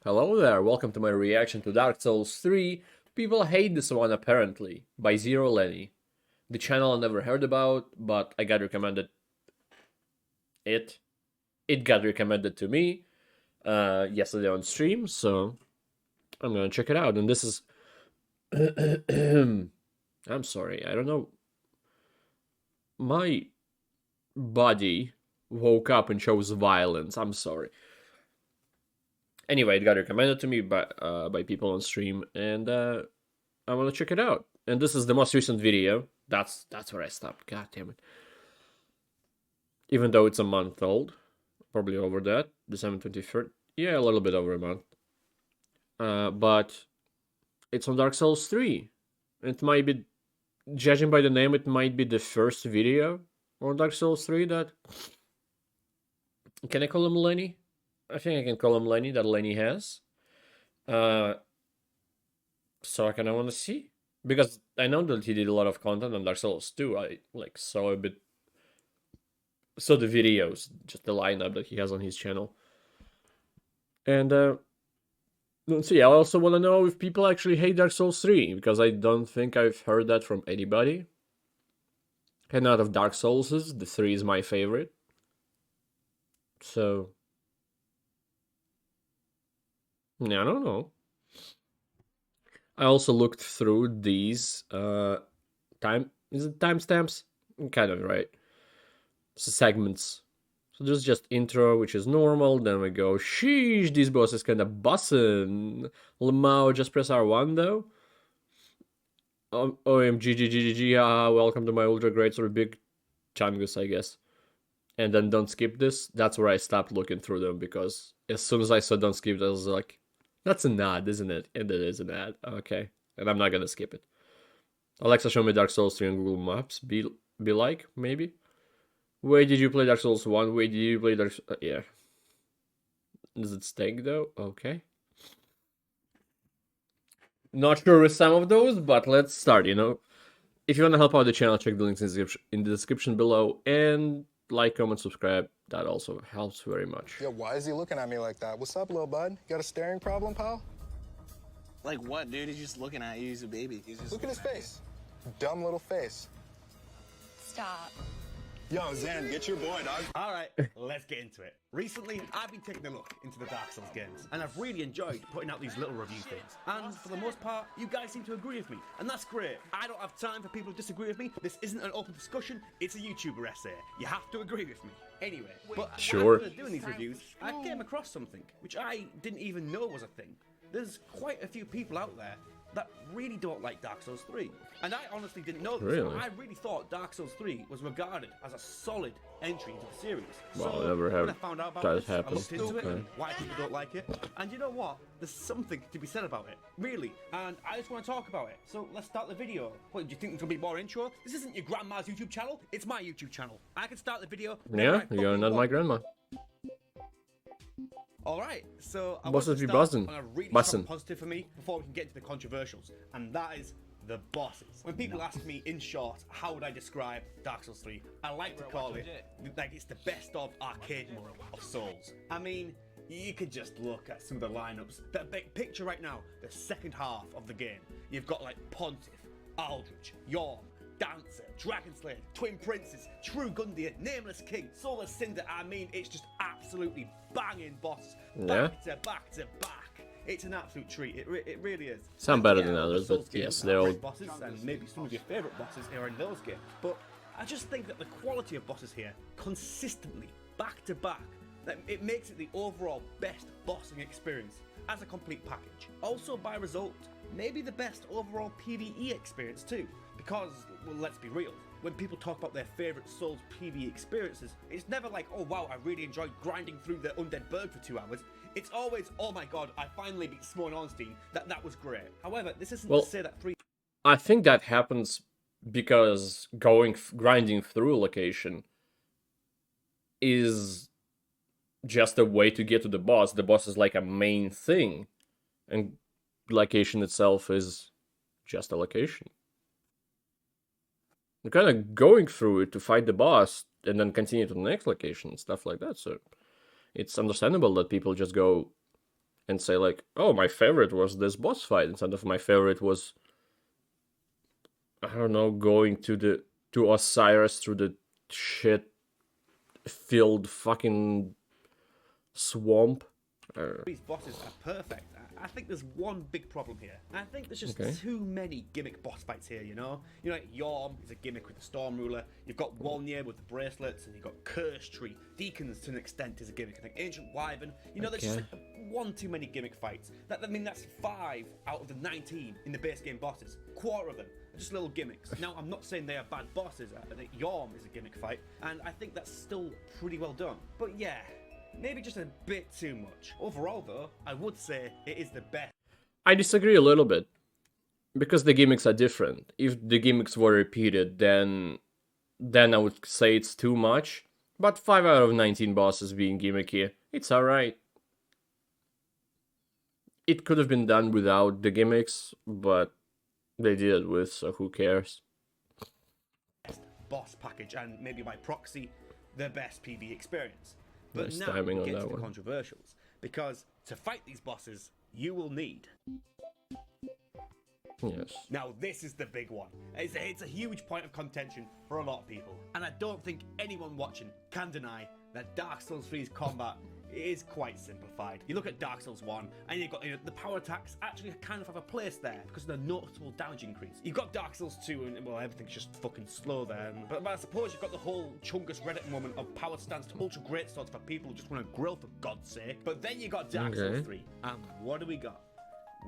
Hello there, welcome to my reaction to Dark Souls 3. People hate this one apparently, by Zero Lenny. The channel I never heard about, but I got recommended it. It got recommended to me yesterday on stream, so I'm gonna check it out. And this is... I'm sorry, I don't know. My body woke up and chose violence, I'm sorry. Anyway, it got recommended to me by people on stream, and I want to check it out. And this is the most recent video. That's where I stopped. God damn it. Even though it's a month old, probably over that, December 23rd. Yeah, a little bit over a month. But it's on Dark Souls 3. It might be, judging by the name, it might be the first video on Dark Souls 3 that... Can I call him Lenny? I think I can call him Lenny, that Lenny has. So I kind of want to see. Because I know that he did a lot of content on Dark Souls 2. I saw a bit... Saw the videos, just the lineup that he has on his channel. And let's see, I also want to know if people actually hate Dark Souls 3. Because I don't think I've heard that from anybody. And out of Dark Souls, the 3 is my favorite. So... yeah, I don't know. I also looked through these timestamps? Kind of, right? So segments. So there's just intro, which is normal. Then we go, sheesh, this boss is kind of bussin'. Lamau, just press R1 though. OMG, welcome to my ultra great sort of big Changus, I guess. And then don't skip this. That's where I stopped looking through them, because as soon as I saw don't skip, I was like, that's an ad, isn't it? And it is an ad. Okay. And I'm not gonna skip it. Alexa, show me Dark Souls 3 on Google Maps. Be like, maybe? Where did you play Dark Souls 1? Where did you play Dark Souls... yeah. Does it stink, though? Okay. Not sure with some of those, but let's start, you know? If you want to help out the channel, check the links in the description below. And like, comment, subscribe. That also helps very much. Yo, why is he looking at me like that? What's up, little bud? Got a staring problem, pal? Like what, dude? He's just looking at you. He's a baby. Look at his face. Dumb little face. Stop. Yo, Zan, get your boy, dog. All right, let's get into it. Recently, I've been taking a look into the Dark Souls games, and I've really enjoyed putting out these little review things. And for the most part, you guys seem to agree with me, and that's great. I don't have time for people to disagree with me. This isn't an open discussion, it's a YouTuber essay. You have to agree with me. Anyway, but sure. After doing these reviews, I came across something which I didn't even know was a thing. There's quite a few people out there that really don't like Dark Souls 3. And I honestly didn't know this. Really? I really thought Dark Souls 3 was regarded as a solid entry into the series. Well, so never have when I found out about that this, I happen. looked into it Okay. and why people don't like it. And you know what? There's something to be said about it. Really. And I just want to talk about it. So let's start the video. What, do you think there's going to be more intro? This isn't your grandma's YouTube channel. It's my YouTube channel. I can start the video. Yeah, you're not my grandma. Alright, so I Bosses want be to start buzzing. on a really Bussin'. strong positive for me before we can get into the controversials, and that is the bosses. When people ask me, in short, how would I describe Dark Souls 3, I like to call it, like, it's the best of arcade mode of Souls. I mean, you could just look at some of the lineups. Picture right now, the second half of the game. You've got like Pontiff, Aldrich, Yorm, Dancer, Dragon Slayer, Twin Princes, True Gundyr, Nameless King, Soulless Cinder. I mean, it's just absolutely banging bosses. Yeah. Back to back to back. It's an absolute treat. It really is. Some better Yeah, than others, Souls but games yes, have they're all... great bosses, and maybe some of your favourite bosses are in those games. But I just think that the quality of bosses here, consistently, back to back, that it makes it the overall best bossing experience as a complete package. Also, by result, maybe the best overall PvE experience too. Because, well, let's be real, when people talk about their favourite Souls PvE experiences, it's never like, oh wow, I really enjoyed grinding through the Undead Bird for 2 hours. It's always, oh my god, I finally beat Simone Ornstein. That was great. However, this isn't to say that 3... I think that happens because grinding through a location is just a way to get to the boss. The boss is like a main thing, and location itself is just a location. You're kind of going through it to fight the boss and then continue to the next location and stuff like that. So it's understandable that people just go and say like, oh, my favorite was this boss fight instead of my favorite was, I don't know, going to Osiris through the shit filled fucking swamp. These bosses are perfect. I think there's one big problem here. I think there's just Okay. too many gimmick boss fights here, you know? You know, like Yorm is a gimmick with the Storm Ruler. You've got Wolnir with the bracelets, and you've got Curse Tree. Deacons, to an extent, is a gimmick. I think Ancient Wyvern. You know, there's just like one too many gimmick fights. I mean, that's 5 out of the 19 in the base game bosses. Quarter of them are just little gimmicks. Now, I'm not saying they are bad bosses. I think Yorm is a gimmick fight, and I think that's still pretty well done. But yeah, maybe just a bit too much. Overall, though, I would say it is the best. I disagree a little bit, because the gimmicks are different. If the gimmicks were repeated, then I would say it's too much. But 5 out of 19 bosses being gimmicky, it's alright. It could have been done without the gimmicks, but they did it with, so who cares? Boss package, and maybe by proxy, the best PvE experience. But Nice now timing we on get that to the one. controversials, because to fight these bosses, you will need. Yes. Now this is the big one. It's a huge point of contention for a lot of people, and I don't think anyone watching can deny that Dark Souls 3's combat is quite simplified. You look at Dark Souls 1, and you've got the power attacks actually kind of have a place there because of the noticeable damage increase. You've got Dark Souls 2, and well, everything's just fucking slow there. But I suppose you've got the whole Chungus Reddit moment of power stance to ultra great swords for people who just want to grill for God's sake. But then you got Dark Souls 3, and what do we got?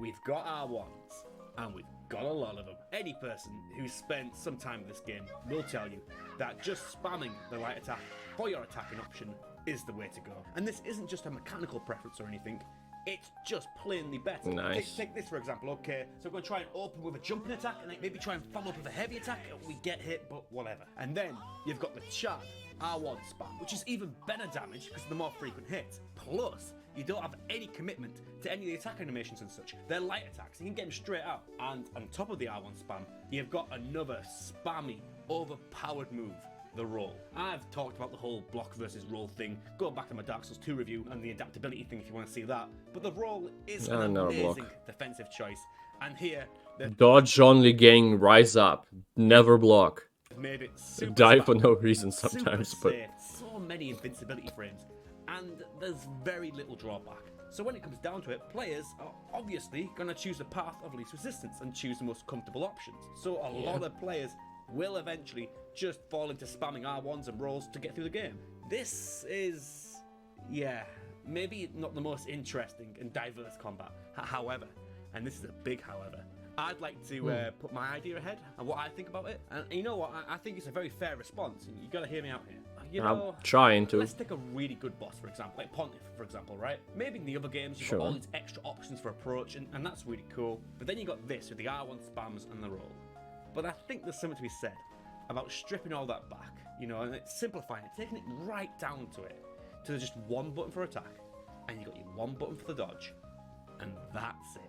We've got R1s, and we've got a lot of them. Any person who's spent some time in this game will tell you that just spamming the light attack for your attacking option is the way to go. And this isn't just a mechanical preference or anything, it's just plainly better. Nice. Take this for example, okay, so we're going to try and open with a jumping attack and then maybe try and follow up with a heavy attack. We get hit, but whatever. And then you've got the Chad R1 spam, which is even better damage because of the more frequent hits. Plus, you don't have any commitment to any of the attack animations and such. They're light attacks, you can get them straight out. And on top of the R1 spam, you've got another spammy, overpowered move, the roll. I've talked about the whole block versus roll thing. Go back to my Dark Souls 2 review and the adaptability thing if you want to see that. But the roll is an no, amazing block. defensive choice. And here, they've Dodge only, gang, rise up. Never block. made it super Die for spammy, no reason super sometimes, but safe, so many invincibility frames, and there's very little drawback. So when it comes down to it, players are obviously going to choose the path of least resistance and choose the most comfortable options. So a lot of players will eventually just fall into spamming R1s and rolls to get through the game. This is, yeah, maybe not the most interesting and diverse combat. However, and this is a big however, I'd like to put my idea ahead and what I think about it. And you know what? I think it's a very fair response. And you got to hear me out here. You know, I'm trying to. let's take a really good boss, for example, like Pontiff, for example, right? Maybe in the other games you've got all these extra options for approach, and that's really cool. But then you got this with the R1 spams and the roll. But I think there's something to be said about stripping all that back, you know, and simplifying it, taking it right down to it, to just one button for attack, and you got your one button for the dodge, and that's it.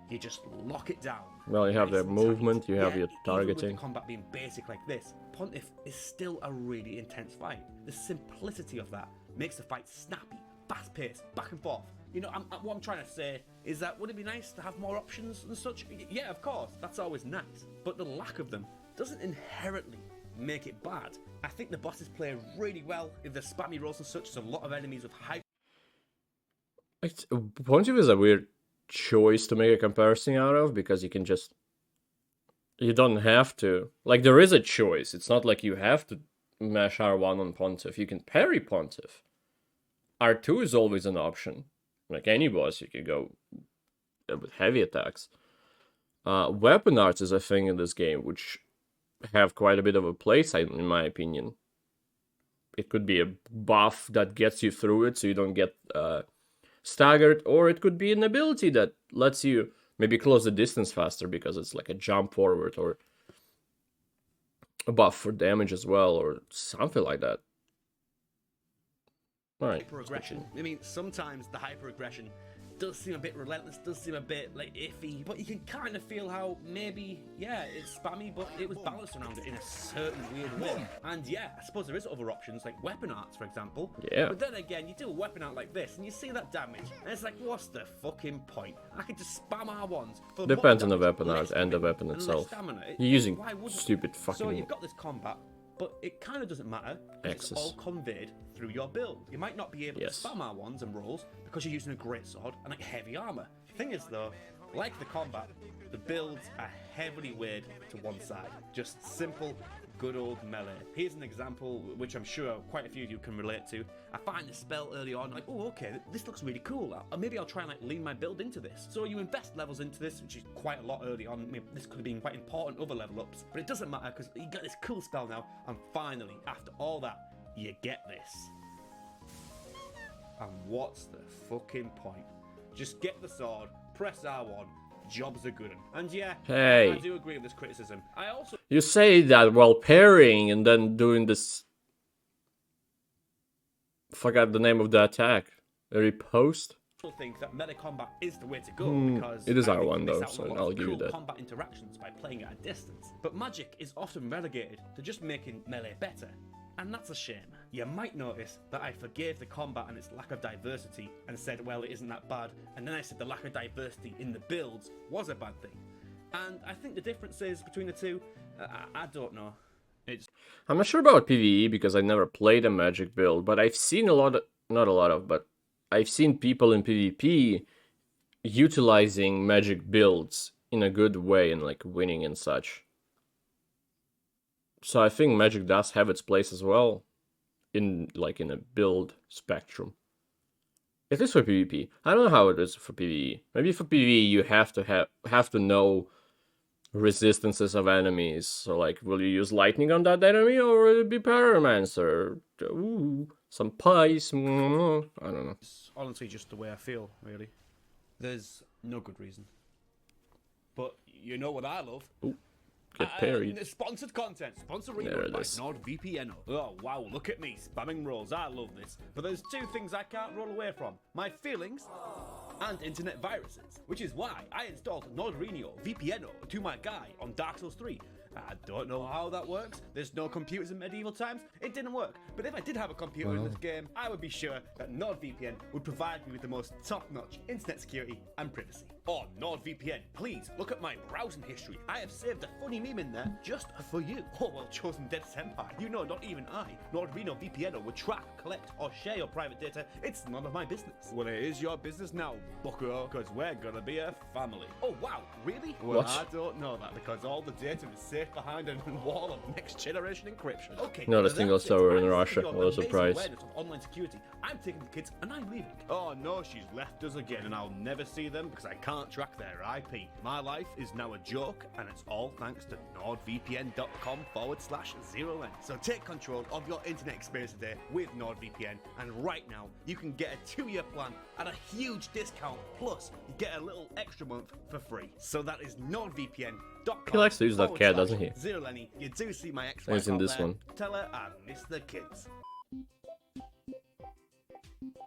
You just lock it down. Well, you have Nice the and tight. movement, you have your Even targeting. with the combat being basic like this, Pontiff is still a really intense fight. The simplicity of that makes the fight snappy, fast-paced, back and forth. You know, what I'm trying to say is that would it be nice to have more options and such? Yeah, of course, that's always nice. But the lack of them doesn't inherently make it bad. I think the bosses play really well if they're spammy rolls and such. There's a lot of enemies with high Pontiff is a weird choice to make a comparison out of, because you can just... You don't have to. Like, there is a choice. It's not like you have to mash R1 on Pontiff. You can parry Pontiff. R2 is always an option. Like any boss, you could go with heavy attacks. Weapon arts is a thing in this game, which have quite a bit of a place, in my opinion. It could be a buff that gets you through it, so you don't get staggered, or it could be an ability that lets you maybe close the distance faster because it's like a jump forward, or a buff for damage as well, or something like that. All right. hyper aggression. I mean, sometimes the hyper aggression does seem a bit relentless, does seem a bit like iffy, but you can kind of feel how maybe, yeah, it's spammy, but it was balanced around it in a certain weird way. And yeah, I suppose there is other options like weapon arts, for example. Yeah. But then again, you do a weapon art like this and you see that damage, and it's like, what's the fucking point? I could just spam R1s for the Depends on the damage, weapon art less and the damage, weapon and less itself. stamina. You're using Why wouldn't you? stupid So fucking you've got this combat, but it kind of doesn't matter because it's all conveyed through your build. You might not be able to spam R1s and rolls because you're using a great sword and like heavy armor. Thing is though, like the combat, the builds are heavily weighed to one side. Just simple, good old melee. Here's an example which I'm sure quite a few of you can relate to. I find this spell early on, like, oh okay, this looks really cool. Or maybe I'll try and like lean my build into this. So you invest levels into this, which is quite a lot early on. I mean, this could have been quite important other level ups, but it doesn't matter because you got this cool spell now, and finally, after all that, you get this. And what's the fucking point? Just get the sword, press R1, jobs are good. And yeah, Hey. I do agree with this criticism. I also You say that while parrying and then doing this. Forgot the name of the attack. A riposte? think that melee combat is the way to go because it is I think R1 you miss though, out on so a lot I'll of give you cool that. combat interactions by playing at a distance. But magic is often relegated to just making melee better. And that's a shame. You might notice that I forgave the combat and its lack of diversity and said, well, it isn't that bad. And then I said the lack of diversity in the builds was a bad thing. And I think the difference is between the two, I don't know. I'm not sure about PvE because I never played a magic build, but I've seen but I've seen people in PvP utilizing magic builds in a good way and like winning and such. So I think magic does have its place as well in a build spectrum. At least for PvP. I don't know how it is for PvE. Maybe for PvE you have to know resistances of enemies. So like, will you use lightning on that enemy or will it be pyromancer? Ooh, some pies. I don't know. It's honestly just the way I feel, really. There's no good reason. But you know what I love? Ooh, get parried. Sponsored content. Sponsor There it by is. NordVPN. Oh wow, look at me spamming rolls. I love this. But there's two things I can't roll away from: my feelings and internet viruses. Which is why I installed NordVPN to my guy on Dark Souls 3. I don't know how that works. There's no computers in medieval times. It didn't work. But if I did have a computer in this game, I would be sure that NordVPN would provide me with the most top-notch internet security and privacy. On NordVPN, please look at my browsing history. I have saved a funny meme in there just for you. Oh, well chosen, Dead Senpai. You know, not even I, NordVPN, would track, collect, or share your private data. It's none of my business. Well, it is your business now, bucko, because we're gonna be a family. Oh, wow, really? Well, What? I don't know that because all the data is safe behind a wall of next generation encryption. Okay, Not a so single that's it. server in I see Russia. your What a amazing surprise. awareness of online security. I'm taking the kids and I'm leaving. Oh no, she's left us again and I'll never see them because I can't track their IP. My life is now a joke and it's all thanks to nordvpn.com/0n. So take control of your internet experience today with NordVPN, and right now you can get a 2-year plan at a huge discount, plus you get a little extra month for free. So that is nordvpn.com. He likes to use that cat, doesn't he? Zero Lenny, you do see my ex He's in this one. Tell her I miss the kids.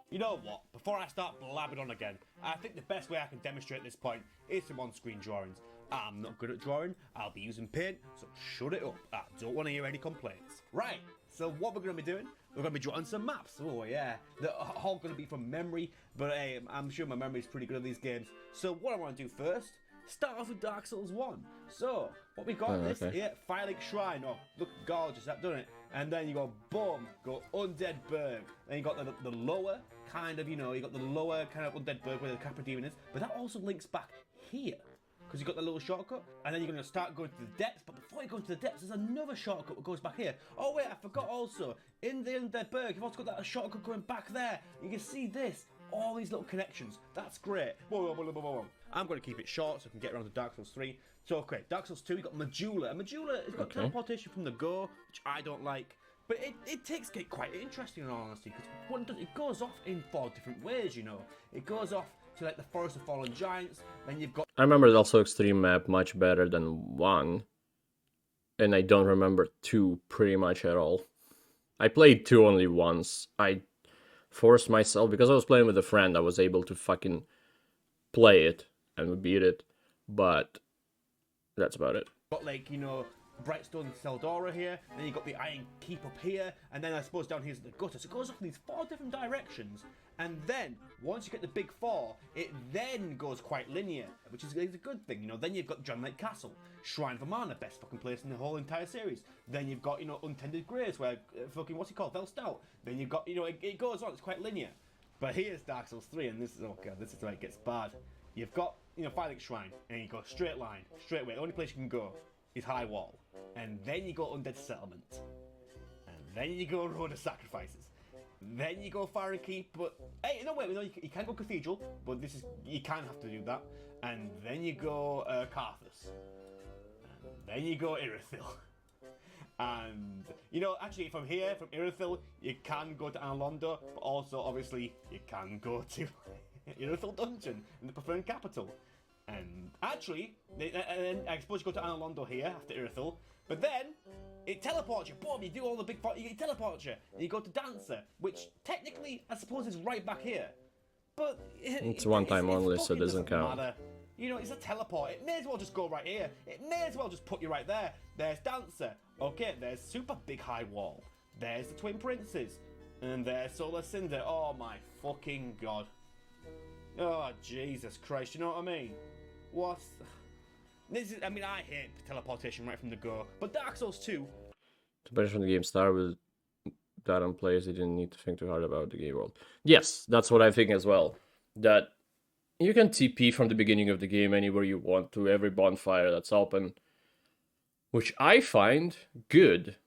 You know what? Before I start blabbing on again, I think the best way I can demonstrate this point is some on-screen drawings. I'm not good at drawing, I'll be using paint, so shut it up. I don't want to hear any complaints. Right, so what we're going to be doing, we're going to be drawing some maps. Oh yeah, they're all going to be from memory, but hey, I'm sure my memory is pretty good at these games. So what I want to do first, start off with Dark Souls 1. So, what we got this here, Firelink Shrine. Oh, look gorgeous, that doesn't it? And then you go, boom, go Undead Burg. Then you got the lower kind of, you got the lower kind of Undead Burg where the Capra Demon is. But that also links back here, because you got the little shortcut. And then you're going to start going to the depths. But before you go to the depths, there's another shortcut that goes back here. Oh wait, I forgot also, in the Undead Burg, you've also got that shortcut going back there. You can see this. All these little connections. That's great. Whoa. I'm going to keep it short so I can get around to Dark Souls 3. So, okay, Dark Souls 2, you got Majula. And Majula has got teleportation from the go, which I don't like. But it takes it quite interesting in all honesty, because it goes off in 4 different ways, It goes off to like the Forest of Fallen Giants, then you've got... I remember also Extreme map much better than 1. And I don't remember 2 pretty much at all. I played 2 only once. I forced myself, because I was playing with a friend, I was able to fucking play it and we beat it, but that's about it. Got like, you know, Brightstone Seldora here, then you got the Iron Keep up here, and then I suppose down here's the gutter. So it goes off in these 4 different directions, and then once you get the big 4, it then goes quite linear, which is a good thing. You know, then you've got Dreamlight Castle, Shrine of Mana, best fucking place in the whole entire series. Then you've got, you know, Untended Graves, where fucking what's it called, Velstout. Then you've got, you know, it goes on. It's quite linear. But here's Dark Souls 3, and this is, oh god, this is where it gets bad. You've got, you know, Firelink Shrine, and you go straight line, straight away. The only place you can go is High Wall. And then you go Undead Settlement. And then you go Road of Sacrifices. Then you go Fire and Keep, but hey, no wait, no, you can go Cathedral, but this is, you can have to do that. And then you go Carthus. And then you go Irithyll. And, you know, actually from here, from Irithyll, you can go to Analondo, but also, obviously, you can go to Irithyll Dungeon in the Preferred Capital. And actually, I suppose you go to Analondo here after Irithyll, but then it teleports you. Boom! You do all the big. It teleports you, and you go to Dancer, which technically I suppose is right back here. But it's one time only, so it doesn't count. Matter. You know, it's a teleport. It may as well just go right here. It may as well just put you right there. There's Dancer. Okay, there's Super Big High Wall. There's the Twin Princes, and there's Solar Cinder. Oh my fucking god. Oh Jesus Christ! You know what I mean? What? This is, I mean, I hate teleportation right from the go. But Dark Souls 2. Especially when the game started with that on players, they didn't need to think too hard about the game world. Yes, that's what I think as well. That you can TP from the beginning of the game anywhere you want to every bonfire that's open, which I find good.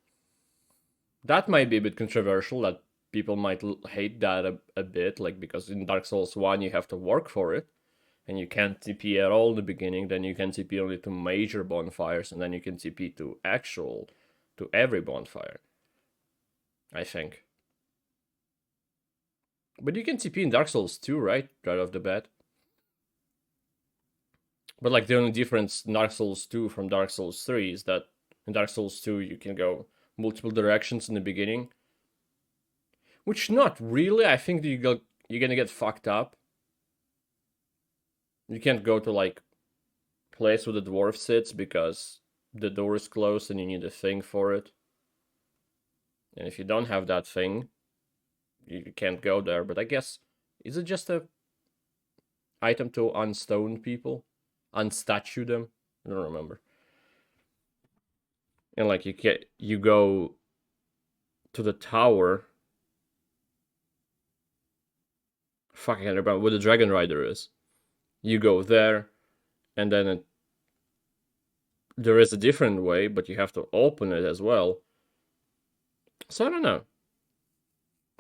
That might be a bit controversial, that people might hate that a bit, like, because in Dark Souls 1 you have to work for it, and you can't TP at all in the beginning. Then you can TP only to major bonfires, and then you can TP to every bonfire, I think. But you can TP in Dark Souls 2, right off the bat. But like, the only difference in Dark Souls 2 from Dark Souls 3 is that in Dark Souls 2 you can go multiple directions in the beginning, which not really. I think you're gonna get fucked up. You can't go to, like, place where the dwarf sits because the door is closed and you need a thing for it. And if you don't have that thing, you can't go there. But I guess, is it just a item to unstone people? Unstatue them? I don't remember. And like, you go to the tower. Fuck, I can't remember where the Dragon Rider is. You go there, and then there is a different way, but you have to open it as well. So I don't know.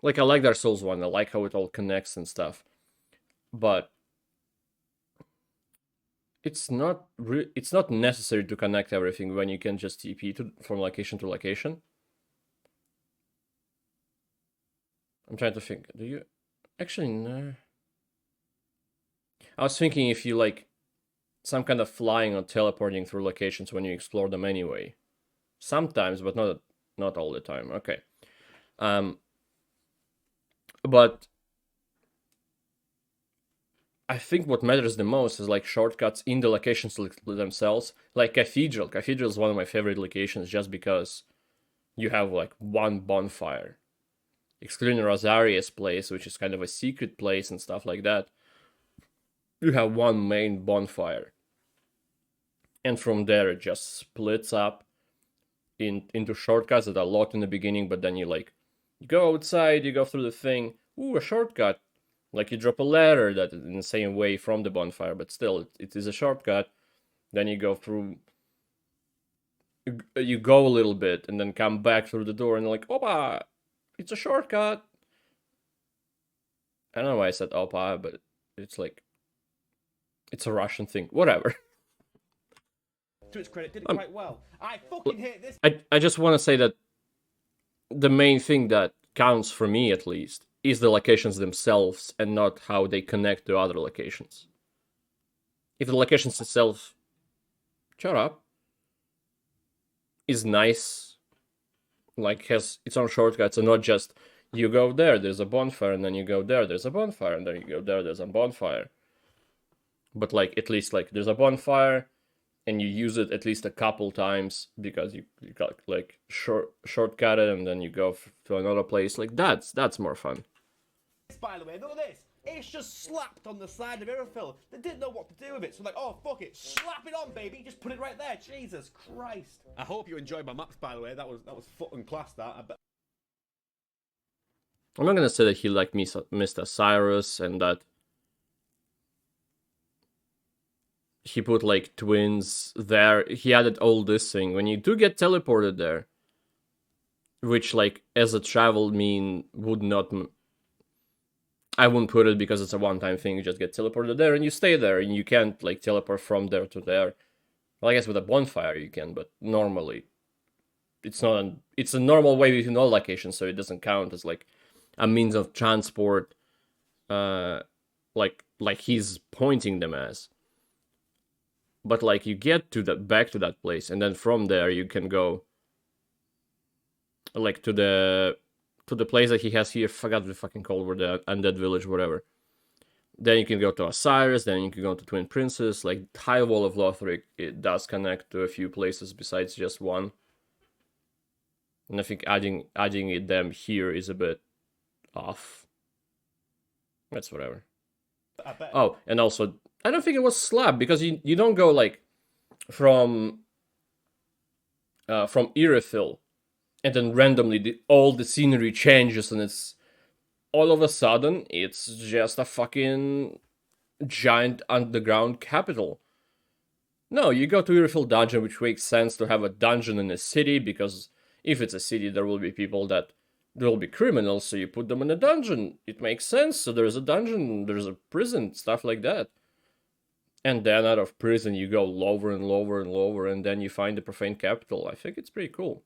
Like, I like Dark Souls 1, I like how it all connects and stuff. But it's not necessary to connect everything when you can just TP from location to location. I'm trying to think. Do you... Actually, no. I was thinking if you, like, some kind of flying or teleporting through locations when you explore them anyway. Sometimes, but not all the time. Okay. But I think what matters the most is, like, shortcuts in the locations themselves. Like Cathedral. Cathedral is one of my favorite locations just because you have, like, one bonfire. Excluding Rosaria's place, which is kind of a secret place and stuff like that. You have one main bonfire. And from there it just splits up into shortcuts that are locked in the beginning, but then you go outside, you go through the thing. Ooh, a shortcut. Like, you drop a ladder that is in the same way from the bonfire, but still, it is a shortcut. Then you go through... You go a little bit, and then come back through the door, and like, opa! It's a shortcut! I don't know why I said opa, but it's like... It's a Russian thing. Whatever. To its credit, did it quite well. I fucking hate this. I just want to say that the main thing that counts for me, at least, is the locations themselves and not how they connect to other locations. If the locations itself, shut up, is nice, like, has its own shortcuts and not just you go there, there's a bonfire, and then you go there, there's a bonfire, and then you go there, there's a bonfire. but like at least like there's a bonfire, and you use it at least a couple times because you got like shortcut it, and then you go to another place. Like that's more fun. By the way, look at this. It's just slapped on the side of Irophil. They didn't know what to do with it, so like, oh fuck it, slap it on, baby. Just put it right there. Jesus Christ. I hope you enjoyed my maps, by the way. That was fucking class. That. I bet. I'm not gonna say that he like Mr. Cyrus and that he put like twins there. He added all this thing. When you do get teleported there, which like as a travel mean would not. I wouldn't put it because it's a one-time thing. You just get teleported there and you stay there, and you can't like teleport from there to there. Well, I guess with a bonfire you can, but normally it's not. It's a normal way between all locations, so it doesn't count as like a means of transport. Like he's pointing them as. But like you get to back to that place, and then from there you can go like to the place that he has here. Forgot what the fucking called, where the undead village, whatever. Then you can go to Osiris, then you can go to Twin Princes. Like High Wall of Lothric, it does connect to a few places besides just one. And I think adding them here is a bit off. That's whatever. Oh, and also, I don't think it was slab, because you don't go like from Irophil, and then randomly all the scenery changes, and it's all of a sudden it's just a fucking giant underground capital. No, you go to Irophil dungeon, which makes sense to have a dungeon in a city, because if it's a city, there will be people that there will be criminals, so you put them in a dungeon. It makes sense. So there's a dungeon, there's a prison, stuff like that. And then out of prison, you go lower and lower and lower, and then you find the profane capital. I think it's pretty cool.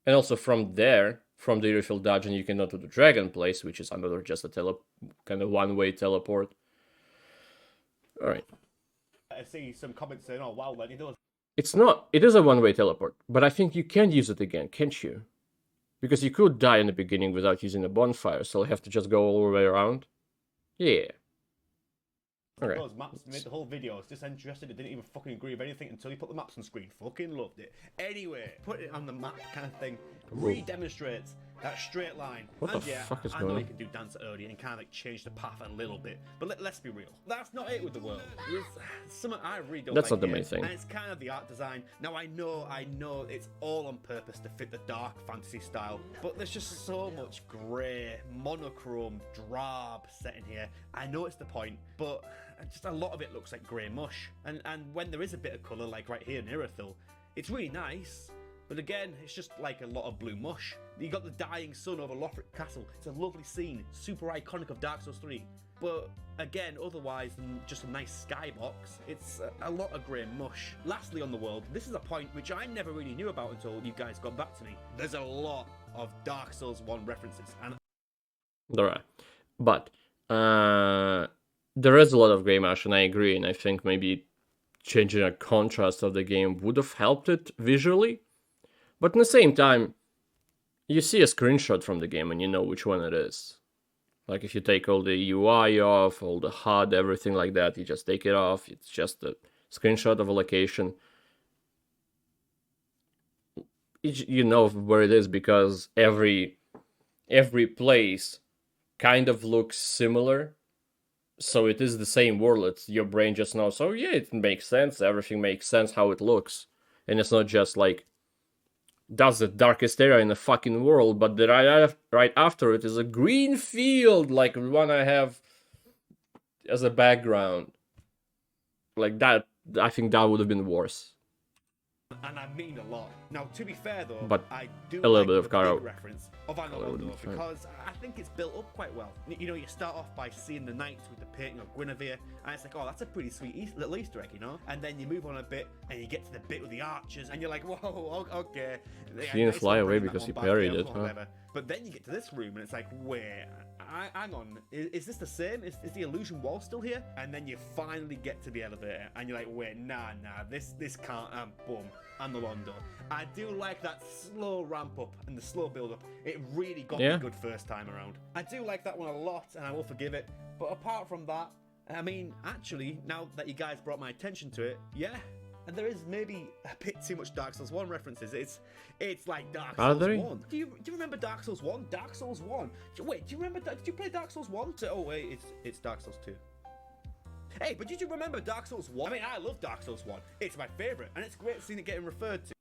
And also from there, from the Irophil dungeon, you can go to the Dragon Place, which is another just a kind of one-way teleport. All right. I see some comments saying, "Oh wow, Lenny, those." It's not. It is a one-way teleport, but I think you can use it again, can't you? Because you could die in the beginning without using a bonfire, so you have to just go all the way around. Yeah. Okay. Those maps made the whole video. I was disinterested. I didn't even fucking agree with anything until you put the maps on screen. Fucking loved it. Anyway, put it on the map kind of thing re-demonstrates that straight line. What and the yeah, fuck is I going know on? you can do dance early and kind of like change the path a little bit, but let's be real. That's not it with the world. There's something I really don't That's like not the here, main thing. and it's kind of the art design. Now I know it's all on purpose to fit the dark fantasy style, but there's just so much grey, monochrome, drab setting here. I know it's the point, but just a lot of it looks like grey mush. And when there is a bit of colour, like right here in Irophil, it's really nice. But again, it's just like a lot of blue mush. You got the dying sun over Lothric Castle. It's a lovely scene, super iconic of Dark Souls 3. But again, otherwise than just a nice skybox, it's a lot of grey mush. Lastly on the world, this is a point which I never really knew about until you guys got back to me. There's a lot of Dark Souls 1 references. And There are. But there is a lot of grey mush, and I agree, and I think maybe changing a contrast of the game would have helped it visually. But at the same time, you see a screenshot from the game and you know which one it is. Like if you take all the UI off, all the HUD, everything like that, you just take it off. It's just a screenshot of a location. You know where it is because every place kind of looks similar. So it is the same world. It's your brain just knows, oh yeah, it makes sense. Everything makes sense how it looks. And it's not just like, that's the darkest area in the fucking world, but the right after it is a green field, like the one I have as a background. Like that, I think that would have been worse. and I mean a lot. Now, to be fair though, But I do a little like bit of the color- big reference of color would be Analondo fine. because I think it's built up quite well. You know, you start off by seeing the knights with the painting of Guinevere, and it's like, oh, that's a pretty sweet little Easter egg, you know? And then you move on a bit, and you get to the bit with the archers, and you're like, whoa, okay. He didn't fly away because he parried it, huh? Whatever. But then you get to this room, and it's like, wait, hang on, is this the same? Is the illusion wall still here? And then you finally get to the elevator, and you're like, wait, nah, this can't, boom, Analondo. I do like that slow ramp up and the slow build up. It really got me good first time around. I do like that one a lot, and I will forgive it. But apart from that, I mean, actually, now that you guys brought my attention to it, yeah. And there is maybe a bit too much Dark Souls 1 references. It's like Dark Are Souls there? 1. Do you remember Dark Souls 1? Dark Souls 1. Wait, do you remember? Did you play Dark Souls 1? Oh wait, it's Dark Souls 2. Hey, but did you remember Dark Souls 1? I mean, I love Dark Souls 1. It's my favorite, and it's great seeing it getting referred to.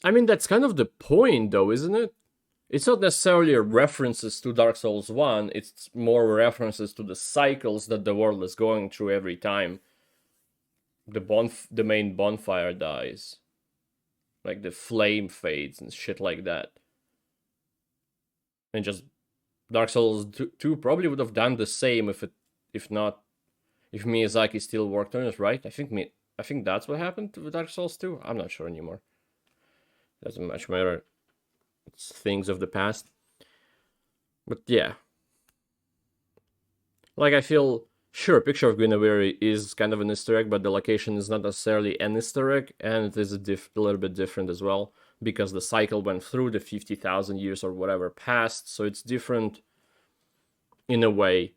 I mean, that's kind of the point, though, isn't it? It's not necessarily references to Dark Souls 1, it's more references to the cycles that the world is going through every time the main bonfire dies. Like the flame fades and shit like that. And just Dark Souls 2 probably would have done the same if Miyazaki still worked on it, right? I think that's what happened to Dark Souls 2. I'm not sure anymore. Doesn't much matter. It's things of the past. But yeah. Like, I feel, sure, Picture of Guinevere is kind of an Easter egg, but the location is not necessarily an Easter egg, and it is a little bit different as well, because the cycle went through the 50,000 years or whatever passed, so it's different in a way.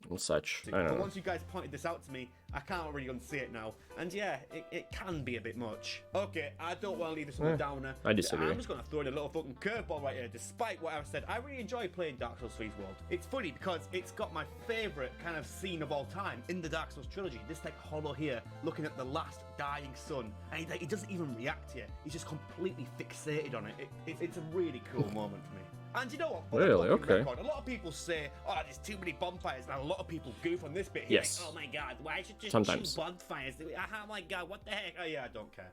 And such. I don't But know. once you guys pointed this out to me, I can't really unsee it now. And yeah, it can be a bit much. Okay, I don't want to leave this on a downer. I disagree. I'm just going to throw in a little fucking curveball right here. Despite what I've said, I really enjoy playing Dark Souls 3's world. It's funny because it's got my favourite kind of scene of all time in the Dark Souls trilogy. This like hollow here, looking at the last dying sun. And he doesn't even react here. He's just completely fixated on it. It's a really cool moment for me. And you know what? For the Really? fucking Okay. record, a lot of people say, oh, there's too many bonfires, and a lot of people goof on this bit here. Yes. Like, oh my god, why should you Sometimes. choose bonfires? Oh my god, what the heck? Oh yeah, I don't care.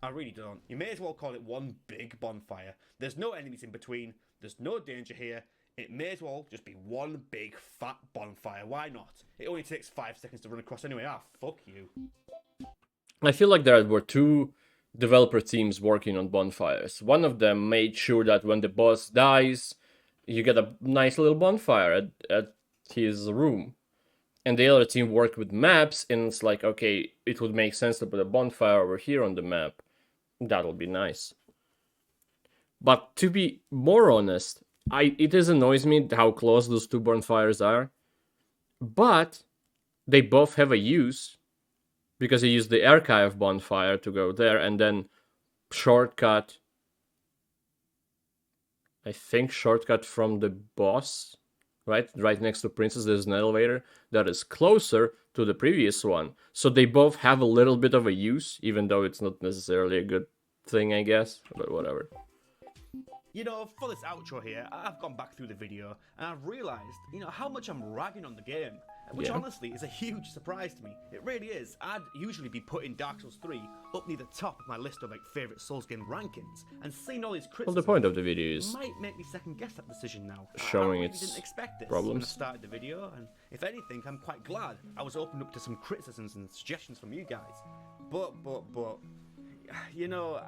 I really don't. You may as well call it one big bonfire. There's no enemies in between. There's no danger here. It may as well just be one big fat bonfire. Why not? It only takes 5 seconds to run across anyway. Ah, fuck you. I feel like there were two developer teams working on bonfires. One of them made sure that when the boss dies, you get a nice little bonfire at his room. And the other team worked with maps, and it's like, okay, it would make sense to put a bonfire over here on the map. That'll be nice. But to be more honest, it is annoys me how close those two bonfires are. But they both have a use, because you use the archive bonfire to go there, and then shortcut, I think shortcut from the boss, right next to Princess, there's an elevator that is closer to the previous one. So they both have a little bit of a use, even though it's not necessarily a good thing, I guess, but whatever. You know, for this outro here, I've gone back through the video and I've realised, you know, how much I'm ragging on the game. Which Yeah. honestly is a huge surprise to me. It really is. I'd usually be putting Dark Souls 3 up near the top of my list of like favourite Souls game rankings. And seeing all these Well, criticisms the point of the video is might make me second guess that decision now. showing I really its didn't expect this problems. when I started the video, and if anything, I'm quite glad I was open up to some criticisms and suggestions from you guys. But you know,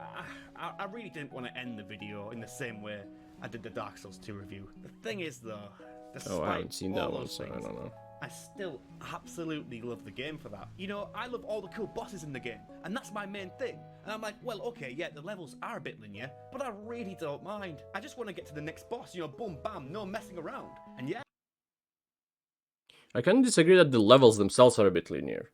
I really didn't want to end the video in the same way I did the Dark Souls 2 review. The thing is though, despite Oh, I haven't seen that all one, those so I things, don't know. I still absolutely love the game for that. You know, I love all the cool bosses in the game, and that's my main thing. And I'm like, well, okay, yeah, the levels are a bit linear, but I really don't mind. I just want to get to the next boss, you know, boom, bam, no messing around. And yeah, I kind of disagree that the levels themselves are a bit linear.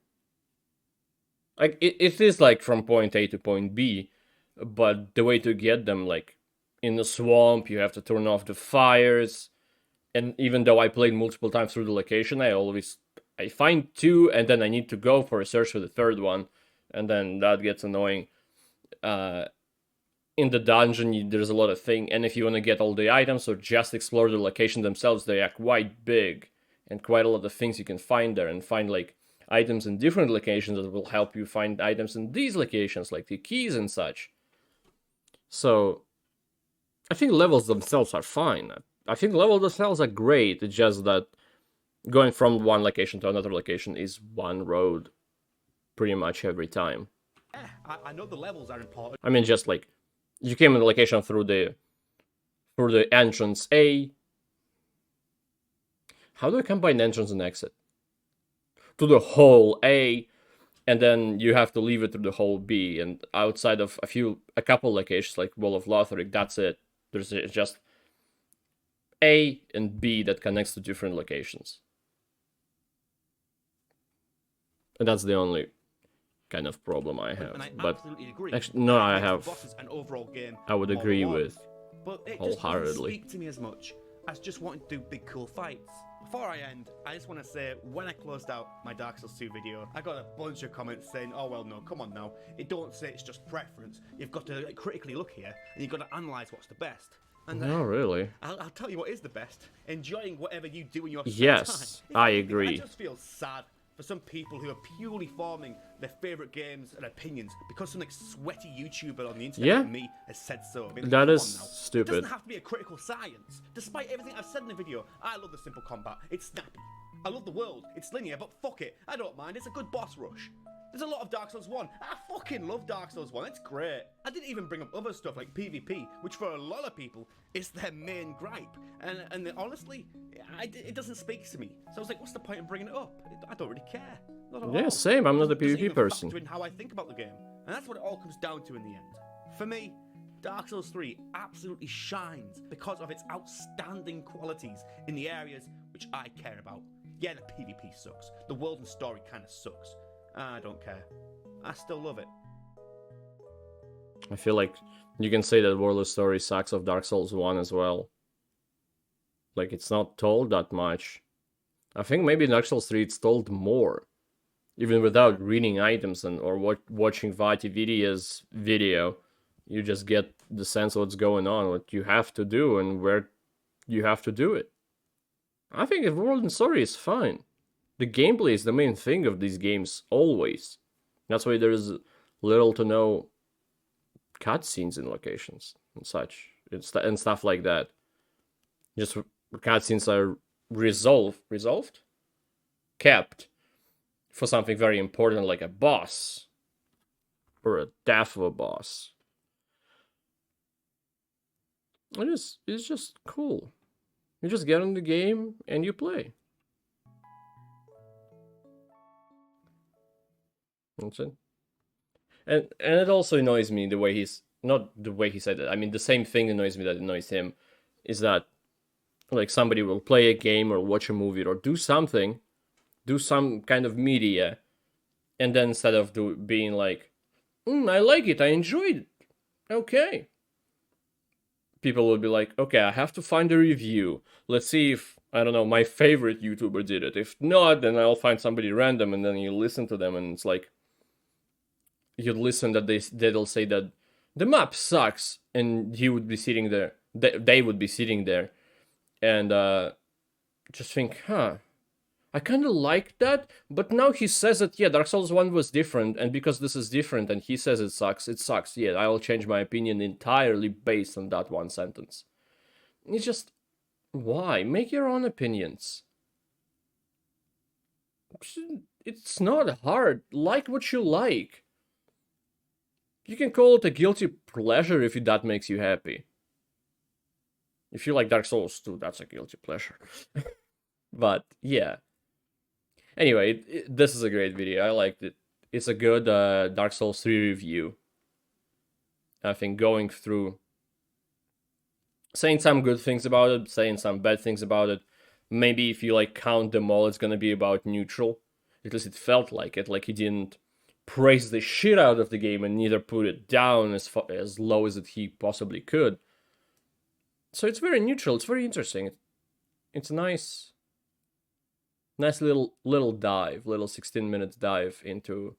Like, it is like from point A to point B, but the way to get them, like, in the swamp, you have to turn off the fires, and even though I played multiple times through the location, I find two, and then I need to go for a search for the third one, and then that gets annoying. In the dungeon, there's a lot of things, and if you want to get all the items or just explore the location themselves, they are quite big, and quite a lot of things you can find there, and find, like, items in different locations that will help you find items in these locations, like the keys and such. So, I think levels themselves are fine. I think levels themselves are great, it's just that going from one location to another location is one road pretty much every time. I know the levels are important. I mean, just like, you came in the location through the entrance A. How do I combine entrance and exit? To the hole A, and then you have to leave it to the hole B, and outside of a couple locations, like Wall of Lothric, that's it. There's just A and B that connects to different locations. And that's the only kind of problem I have. And I But absolutely agree. actually, no, I It makes the have. bosses and overall game I would more agree rewarding. with But it just doesn't wholeheartedly. speak to me as much as just wanting to do big cool fights. Before I end, I just want to say, when I closed out my Dark Souls 2 video, I got a bunch of comments saying, oh well no, come on now, it don't say it's just preference, you've got to critically look here, and you've got to analyse what's the best. And No, really. I'll tell you what is the best, enjoying whatever you do in your spare Yes, time. I If anything, agree. I just feel sad for some people who are purely forming their favourite games and opinions because some like sweaty YouTuber on the internet Yeah. like me has said so. I mean, That come is on now. It stupid. doesn't have to be a critical science. Despite everything I've said in the video, I love the simple combat. It's snappy. I love the world. It's linear, but fuck it. I don't mind. It's a good boss rush. There's a lot of Dark Souls 1. I fucking love Dark Souls 1. It's great. I didn't even bring up other stuff like PvP, which for a lot of people is their main gripe. And honestly, it doesn't speak to me. So I was like, what's the point in bringing it up? I don't really care. Not at Yeah, all. same. I'm not a It doesn't PvP even person. factor in how I think about the game. And that's what it all comes down to in the end. For me, Dark Souls 3 absolutely shines because of its outstanding qualities in the areas which I care about. Yeah, the PvP sucks. The world and story kind of sucks. I don't care. I still love it. I feel like you can say that World of Story sucks of Dark Souls 1 as well. Like, it's not told that much. I think maybe in Dark Souls 3 it's told more. Even without reading items or watching Vati Vidia's video, you just get the sense of what's going on, what you have to do, and where you have to do it. I think the world and story is fine. The gameplay is the main thing of these games, always. That's why there's little to no cutscenes in locations and such, and stuff like that. Just cutscenes are resolved? Kept for something very important like a boss. Or a death of a boss. It's just cool. You just get in the game and you play. That's it. And it also annoys me the way he's not the way he said it. I mean, the same thing annoys me that annoys him is that like somebody will play a game or watch a movie or do something, do some kind of media, and then instead of being like, I like it, I enjoyed it, okay. People will be like, okay, I have to find a review. Let's see if, I don't know, my favorite YouTuber did it. If not, then I'll find somebody random, and then you listen to them, and it's like, you'd listen that they'll say that the map sucks, and he would be sitting there, they would be sitting there, and just think, I kind of like that, but now he says that, yeah, Dark Souls 1 was different, and because this is different and he says it sucks, yeah, I'll change my opinion entirely based on that one sentence. It's just, why? Make your own opinions. It's not hard. Like what you like. You can call it a guilty pleasure if that makes you happy. If you like Dark Souls 2, that's a guilty pleasure. But, yeah. Anyway, this is a great video. I liked it. It's a good Dark Souls 3 review. I think going through, saying some good things about it, saying some bad things about it. Maybe if you like count them all, it's gonna be about neutral. At least it felt like it. Like he didn't praise the shit out of the game and neither put it down as low as he possibly could. So it's very neutral. It's very interesting. It's nice. Nice little dive, little 16-minute dive into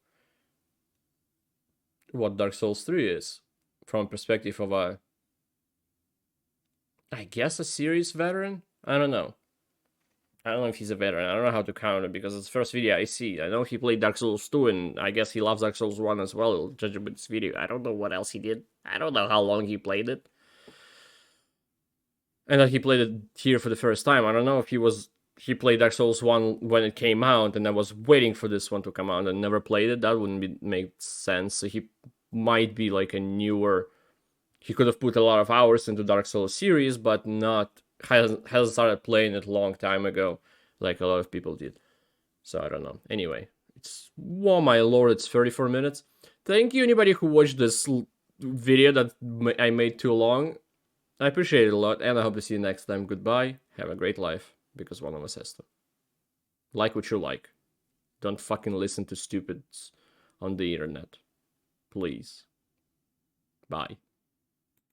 what Dark Souls 3 is from a perspective of I guess a series veteran? I don't know. I don't know if he's a veteran. I don't know how to count it because it's the first video I see. I know he played Dark Souls 2 and I guess he loves Dark Souls 1 as well, judging by this video. I don't know what else he did. I don't know how long he played it. And that he played it here for the first time. I don't know if he played Dark Souls 1 when it came out, and I was waiting for this one to come out and never played it. That wouldn't make sense. So he might be like a newer... He could have put a lot of hours into Dark Souls series, but hasn't started playing it a long time ago, like a lot of people did. So I don't know. Anyway, oh my lord, it's 34 minutes. Thank you anybody who watched this video that I made too long. I appreciate it a lot, and I hope to see you next time. Goodbye. Have a great life. Because one of us has to. Like what you like. Don't fucking listen to stupids on the internet. Please. Bye.